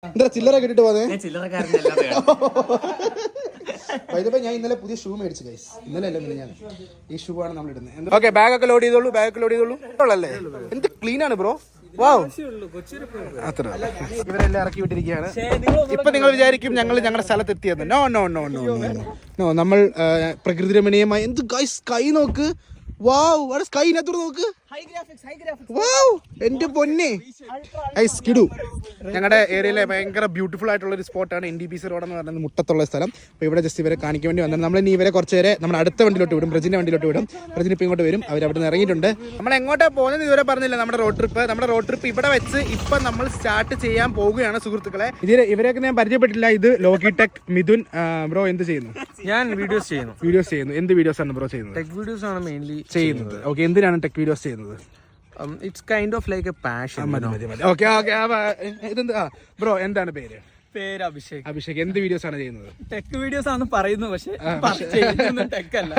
എന്താ ചില്ലറ കിട്ടിട്ട് പോന്നെ? വൈദ്യുതി ഞാൻ ഇന്നലെ പുതിയ ഷൂ മേടിച്ചു ഗൈസ്. ഇന്നലെ അല്ല പിന്നെ ഞാൻ ഈ ഷൂ ആണ് നമ്മൾ ഇടുന്നത്. ഓക്കെ, ബാഗ് ഒക്കെ ലോഡ് ചെയ്തോളൂ, അല്ലേ? എന്ത് ക്ലീൻ ആണ് ബ്രോ. വാവ്, അത്ര ഇവരെല്ലാം ഇറക്കി വിട്ടിരിക്കുകയാണ്. ഇപ്പൊ നിങ്ങൾ വിചാരിക്കും ഞങ്ങൾ ഞങ്ങളുടെ സ്ഥലത്ത് എത്തിയെന്ന്. No no no no no നമ്മൾ പ്രകൃതി രമണീയമായി എന്ത് ഗൈസ്, സ്കൈ നോക്ക്. വാവ്, അവിടെ സ്കൈനകത്തോട് നോക്ക്. വാവ്, എന്റെ പൊന്നെ. കിടു ഞങ്ങളുടെ ഏരിയയിലെ ഭയങ്കര ബ്യൂട്ടിഫുൾ ആയിട്ടുള്ള ഒരു സ്പോട്ടാണ് NDPC റോഡ് എന്ന് പറയുന്നത്, മുട്ടത്തുള്ള സ്ഥലം. അപ്പോൾ ഇവിടെ ജസ്റ്റ് ഇവരെ കാണിക്കാൻ വേണ്ടി വന്നത്. നമ്മൾ ഇനി ഇവരെ കുറച്ച് പേരെ നമ്മുടെ അടുത്ത വണ്ടിയിലോട്ട് വിടും, ബ്രജിന്റെ വണ്ടിയിലോട്ട് വിടും. ബ്രജിന് ഇപ്പോൾ ഇങ്ങോട്ട് വരും. അവർ അവിടെ നിന്ന് ഇറങ്ങിയിട്ടുണ്ട്. നമ്മൾ എങ്ങോട്ടാ പോകുന്നത് ഇതുവരെ പറഞ്ഞില്ല. നമ്മുടെ റോഡ് ട്രിപ്പ് ഇവിടെ വെച്ച് ഇപ്പം നമ്മൾ സ്റ്റാർട്ട് ചെയ്യാൻ പോവുകയാണ് സുഹൃത്തുക്കളെ. ഇവരെയൊക്കെ ഞാൻ പരിചയപ്പെട്ടില്ല. ഇത് ലോഗിടെക് മിഥുൻ. ബ്രോ എന്ത് ചെയ്യുന്നു? ഞാൻ വീഡിയോസ് ചെയ്യുന്നു. എന്ത് വീഡിയോസ് ആണ് ബ്രോ ചെയ്യുന്നത്? ടെക് വീഡിയോസ് ആണ് മെയിൻലി ചെയ്യുന്നത്. ഓക്കെ, എന്തിനാണ് ടെക് വീഡിയോസ് ചെയ്യുന്നത്? It's kind of like A passion. Okay ഇതെന്താ ബ്രോ, എന്താണ് പേര്? അഭിഷേക്. എന്ത് വീഡിയോസ് ആണ് ചെയ്യുന്നത്? ടെക് വീഡിയോസ് ആണ് പറയുന്നത്, പക്ഷേ ടെക് അല്ല.